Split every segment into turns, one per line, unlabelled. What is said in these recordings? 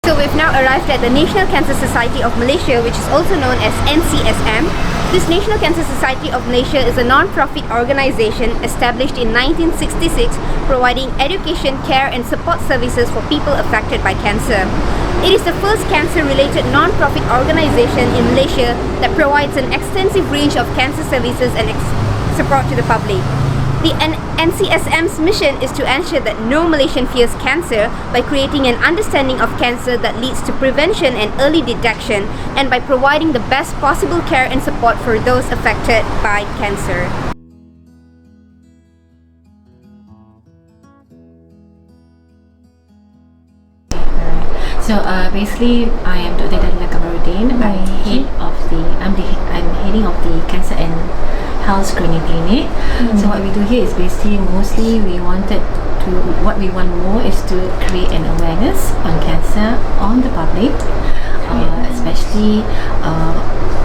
So we've now arrived at the National Cancer Society of Malaysia, which is also known as NCSM. This National Cancer Society of Malaysia is a non-profit organisation established in 1966, providing education, care and support services for people affected by cancer. It is the first cancer-related non-profit organisation in Malaysia that provides an extensive range of cancer services and support to the public. The NCSM's mission is to ensure that no Malaysian fears cancer by creating an understanding of cancer that leads to prevention and early detection, and by providing the best possible care and support for those affected by cancer.
So basically, I am Dr. Dalila Kamarudin. I'm heading of the Cancer and Health Screening Clinic. So what we do here is basically mostly what we want more is to create an awareness on cancer on the public, especially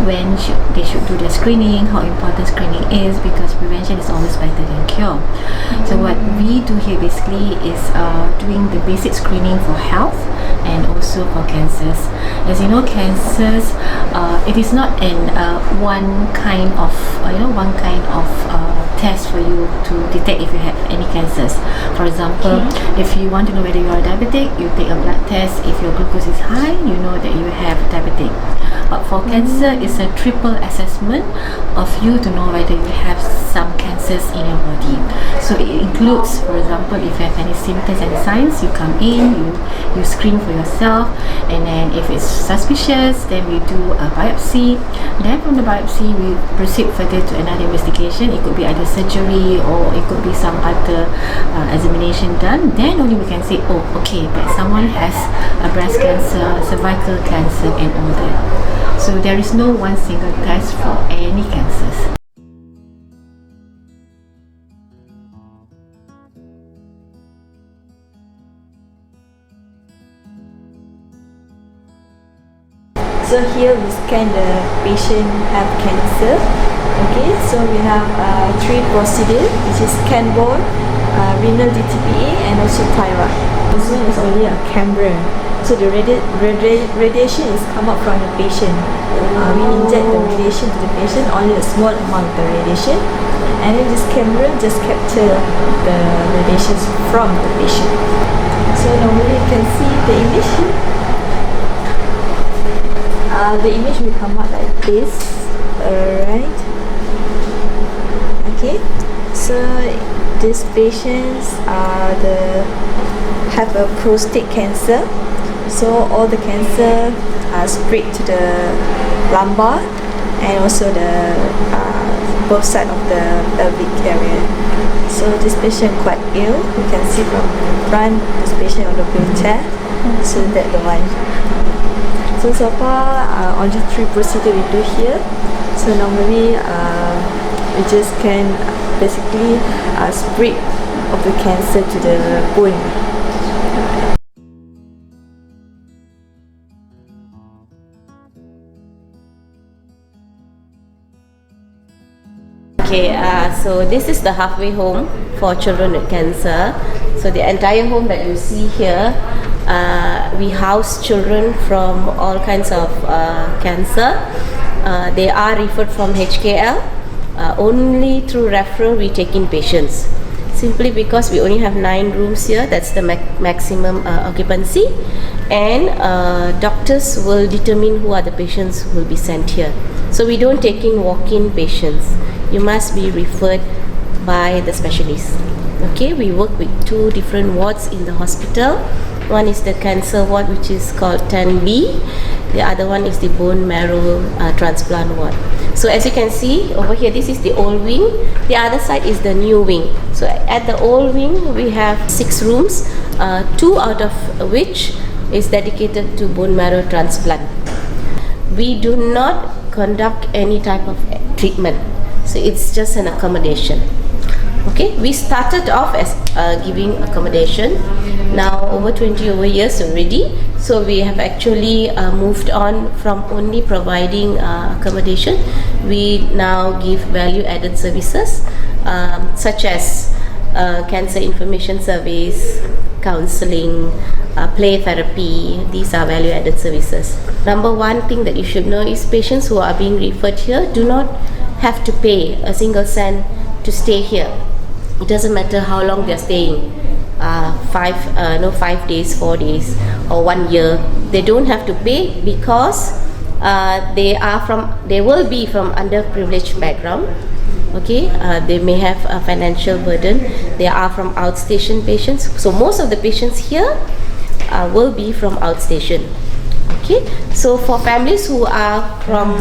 when they should do their screening, how important screening is, because prevention is always better than cure. So what we do here basically is doing the basic screening for health and also for cancers. As you know, cancers, it is not one kind of test for you to detect if you have any cancers. For example, if you want to know whether you are diabetic, you take a blood test. If your glucose is high, you know that you have diabetic. But for cancer, it's a triple assessment of you to know whether you have some cancers in your body. So it includes, for example, if you have any symptoms and signs, you come in, you screen for yourself, and then if it's suspicious, then we do a biopsy. Then from the biopsy, we proceed further to another investigation. It could be either surgery or it could be some other examination done. Then only we can say, oh, okay, that someone has a breast cancer, cervical cancer, and all that. So there is no one single test for any cancers.
So here we scan the patient have cancer. Okay, so we have 3 procedures, which is scan bone, renal DTPA, and also thyroid. This one is only a camera. So the radiation is come up from the patient. We inject the radiation to the patient, only a small amount of the radiation, and then this camera just capture the radiations from the patient. So normally you can see the image here. The image will come out like this. Alright. Okay. So these patients have a prostate cancer. So all the cancer are spread to the lumbar and also the both sides of the pelvic area. So this patient quite ill. You can see from the front, this patient on the wheelchair. So that's the one. So far, only 3 procedures we do here. So normally, we just can basically spread of the cancer to the bone.
Okay, so this is the halfway home for children with cancer. So the entire home that you see here, we house children from all kinds of cancer. They are referred from HKL. Only through referral we take in patients. Simply because we only have 9 rooms here, that's the maximum occupancy, and doctors will determine who are the patients who will be sent here. So we don't take in walk-in patients. You must be referred by the specialist. Okay, we work with 2 different wards in the hospital. One is the cancer ward, which is called 10B. The other one is the bone marrow transplant ward. So as you can see over here, this is the old wing. The other side is the new wing. So at the old wing, we have 6 rooms, 2 out of which is dedicated to bone marrow transplant. We do not conduct any type of treatment. So it's just an accommodation. Okay, we started off as giving accommodation. Now over 20 years already, so we have actually moved on from only providing accommodation. We now give value-added services such as cancer information surveys, counseling, play therapy. These are value-added services. Number one thing that you should know is patients who are being referred here do not have to pay a single cent to stay here. It doesn't matter how long they're staying, 5 days, 4 days, or 1 year. They don't have to pay because they will be from underprivileged background. Okay, they may have a financial burden. They are from outstation patients. So most of the patients here will be from outstation. Okay, so for families who are from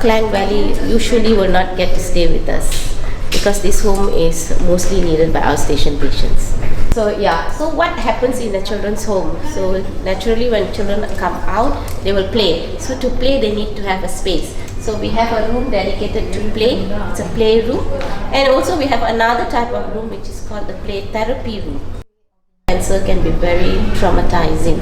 Klang Valley, usually will not get to stay with us because this home is mostly needed by outstation patients. So yeah, so what happens in a children's home? So naturally when children come out, they will play. So to play, they need to have a space. So we have a room dedicated to play. It's a play room. And also we have another type of room which is called the play therapy room. Cancer can be very traumatizing,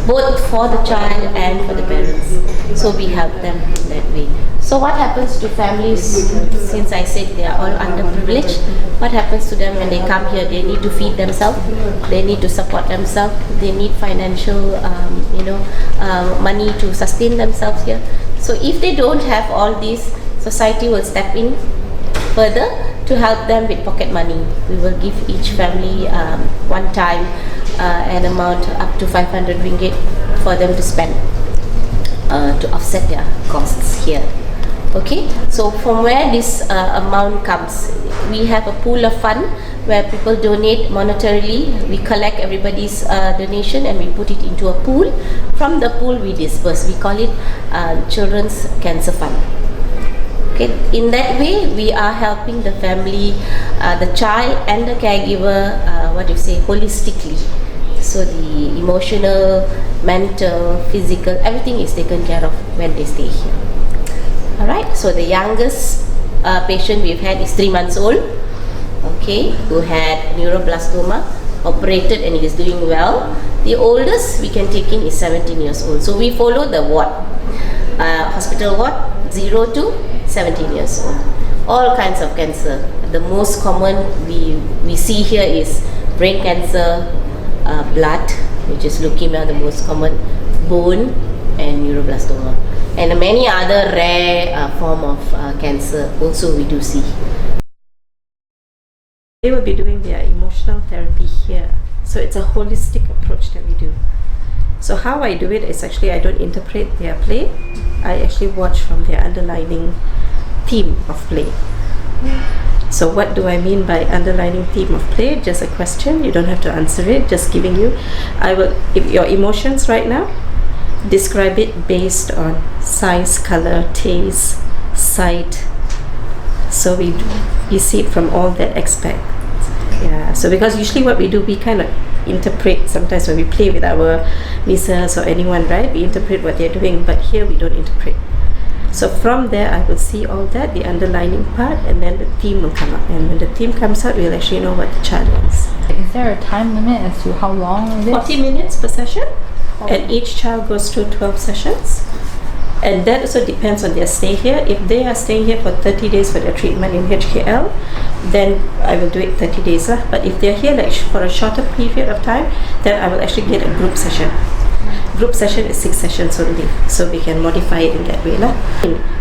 both for the child and for the parents. So we help them in that way. So what happens to families, since I said they are all underprivileged, what happens to them when they come here? They need to feed themselves, they need to support themselves, they need financial money to sustain themselves here. So if they don't have all this, society will step in further to help them with pocket money. We will give each family one time an amount up to 500 ringgit for them to spend to offset their costs here. Okay, so from where this amount comes, we have a pool of fund where people donate monetarily. We collect everybody's donation and we put it into a pool. From the pool we disperse. We call it Children's Cancer Fund. Okay, in that way we are helping the family, the child and the caregiver, holistically. So the emotional, mental, physical, everything is taken care of when they stay here. Alright, so the youngest patient we've had is 3 months old, okay, who had neuroblastoma, operated and is doing well. The oldest we can take in is 17 years old. So we follow the ward, hospital ward, 0 to 17 years old. All kinds of cancer. The most common we see here is brain cancer, blood, which is leukemia, the most common, bone, and neuroblastoma. And many other rare form of cancer also we do see.
They will be doing their emotional therapy here. So it's a holistic approach that we do. So how I do it is actually I don't interpret their play. I actually watch from their underlining theme of play. So what do I mean by underlining theme of play? Just a question, you don't have to answer it, just giving you. If your emotions right now, describe it based on size, color, taste, sight. So we see it from all that aspect. Yeah, so because usually what we do, we kind of interpret. Sometimes when we play with our nieces or anyone, right, we interpret what they're doing, but here we don't interpret. So from there I will see all that, the underlining part, and then the theme will come up, and when the theme comes out, we'll actually know what the child wants.
Is there a time limit as to how long it is?
40 minutes per session, and each child goes through 12 sessions. And that also depends on their stay here. If they are staying here for 30 days for their treatment in HKL, then I will do it 30 days. But if they're here like for a shorter period of time, then I will actually get a group session. Group session is 6 sessions only, so we can modify it in that way.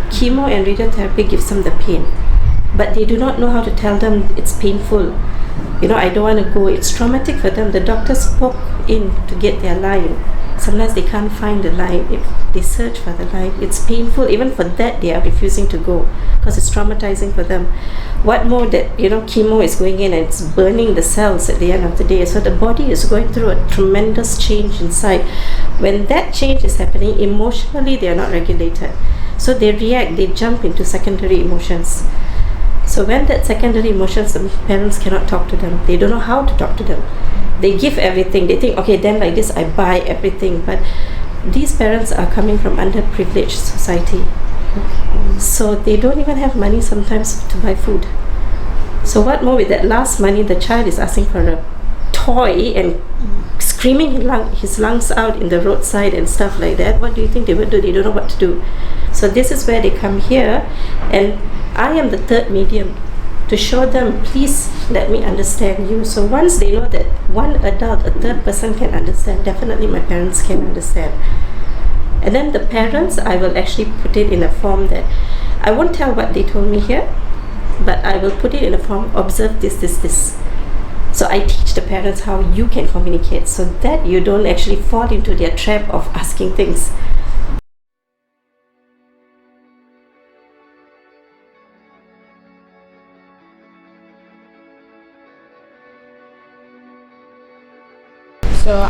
Chemo and radiotherapy gives them the pain, but they do not know how to tell them it's painful. I don't want to go. It's traumatic for them. The doctors poke in to get their line. Sometimes they can't find the line. If they search for the line, it's painful. Even for that, they are refusing to go because it's traumatizing for them. What more that chemo is going in and it's burning the cells at the end of the day. So the body is going through a tremendous change inside. When that change is happening, emotionally they are not regulated. So they react. They jump into secondary emotions. So when that secondary emotions, the parents cannot talk to them. They don't know how to talk to them. They give everything. They think, okay, then like this, I buy everything. But these parents are coming from underprivileged society. So they don't even have money sometimes to buy food. So what more with that last money, the child is asking for a toy and screaming his lungs out in the roadside and stuff like that. What do you think they would do? They don't know what to do. So this is where they come here, and I am the third medium to show them, please let me understand you. So once they know that one adult, a third person can understand, definitely my parents can understand. And then the parents, I will actually put it in a form that I won't tell what they told me here, but I will put it in a form, observe this, this, this. So I teach the parents how you can communicate so that you don't actually fall into their trap of asking things.
So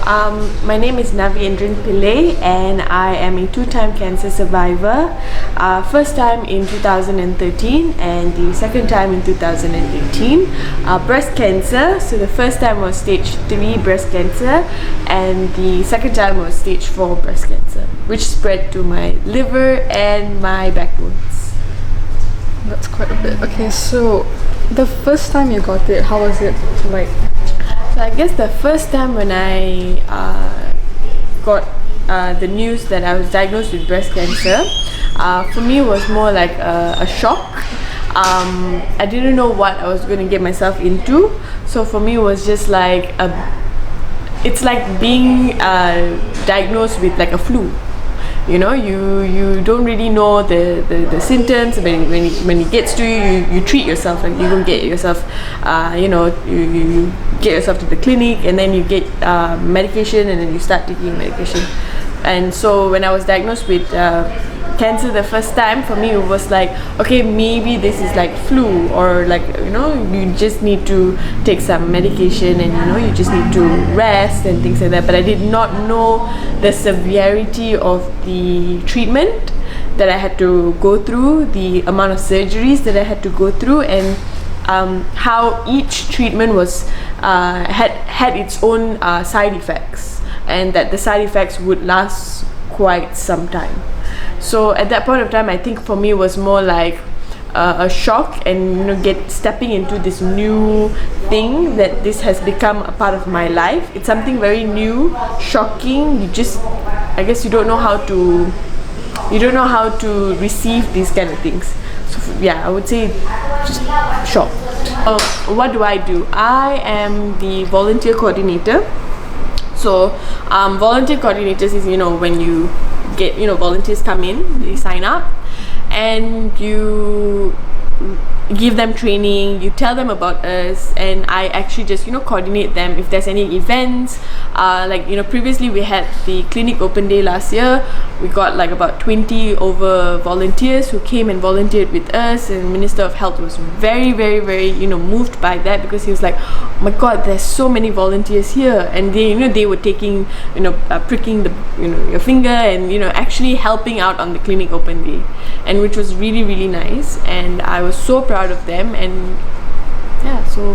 my name is Naviendran Pillai and I am a two-time cancer survivor. First time in 2013 and the second time in 2018. Breast cancer, so the first time was stage 3 breast cancer and the second time was stage 4 breast cancer, which spread to my liver and my backbones.
That's quite a bit. Okay, so the first time you got it, how was it like?
So I guess the first time when I got the news that I was diagnosed with breast cancer, for me it was more like a shock. I didn't know what I was going to get myself into. So for me it was just like it's like being diagnosed with like a flu. You know, you don't really know the symptoms. When it gets to you, you treat yourself, like you go get yourself, you get yourself to the clinic and then you get medication and then you start taking medication. And so when I was diagnosed with cancer the first time, for me it was like, okay, maybe this is like flu, or like, you know, you just need to take some medication and you know, you just need to rest and things like that. But I did not know the severity of the treatment that I had to go through, the amount of surgeries that I had to go through, and how each treatment was had its own side effects, and that the side effects would last quite some time. So at that point of time, I think for me it was more like a shock, and you know, stepping into this new thing, that this has become a part of my life. It's something very new, shocking. I guess you don't know how to receive these kind of things. So yeah, I would say just shocked. What do? I am the volunteer coordinator. So volunteer coordinators is, you know, when you get, you know, volunteers come in, they sign up and you give them training, you tell them about us, and I actually just, you know, coordinate them if there's any events. Like, you know, previously we had the clinic open day last year. We got like about 20 over volunteers who came and volunteered with us, and Minister of Health was very, very, very, you know, moved by that, because he was like, oh my god, there's so many volunteers here, and they, you know, they were taking, you know, pricking the, you know, your finger and, you know, actually helping out on the clinic open day, and which was really, really nice, and I was so proud of them. And yeah, so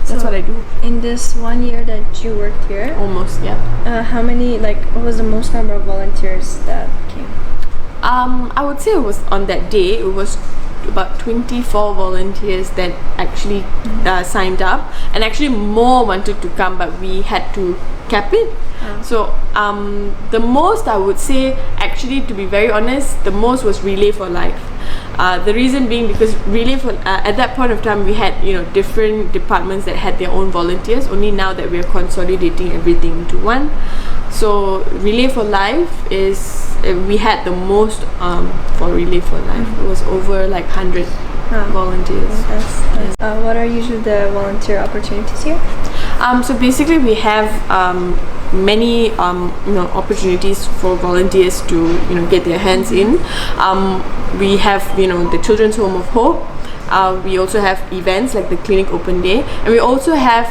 that's what I do.
In this 1 year that you worked here,
Almost, yeah.
how many, like, what was the most number of volunteers that came?
I would say it was on that day, it was about 24 volunteers that actually signed up, and actually more wanted to come, but we had to cap it. So the most, I would say, actually, to be very honest, the most was Relay for Life. The reason being because Relay for at that point of time we had, you know, different departments that had their own volunteers. Only now that we're consolidating everything into one. So Relay for Life is we had the most for Relay for Life. It was over like 100 volunteers.
What are usually the volunteer opportunities here?
So basically we have many you know, opportunities for volunteers to, you know, get their hands in. We have, you know, the Children's Home of Hope. We also have events like the clinic open day, and we also have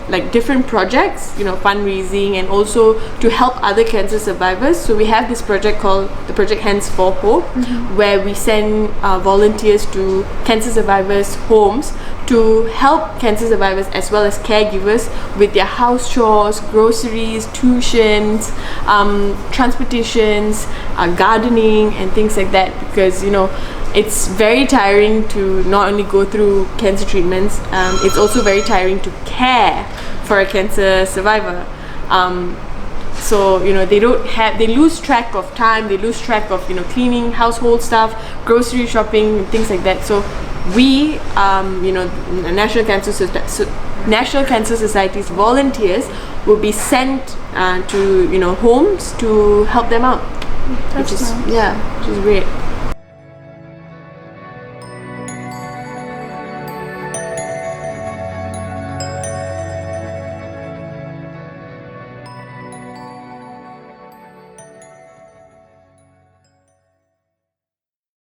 like different projects, you know, fundraising, and also to help other cancer survivors. So we have this project called the Project Hands for Hope, where we send volunteers to cancer survivors' homes to help cancer survivors as well as caregivers with their house chores, groceries, tuitions, transportations, gardening, and things like that, because, you know, it's very tiring to not only go through cancer treatments, it's also very tiring to care for a cancer survivor. So, you know, they lose track of time, they lose track of, you know, cleaning, household stuff, grocery shopping, things like that. So we, National Cancer Society's volunteers will be sent to homes to help them out, which is great.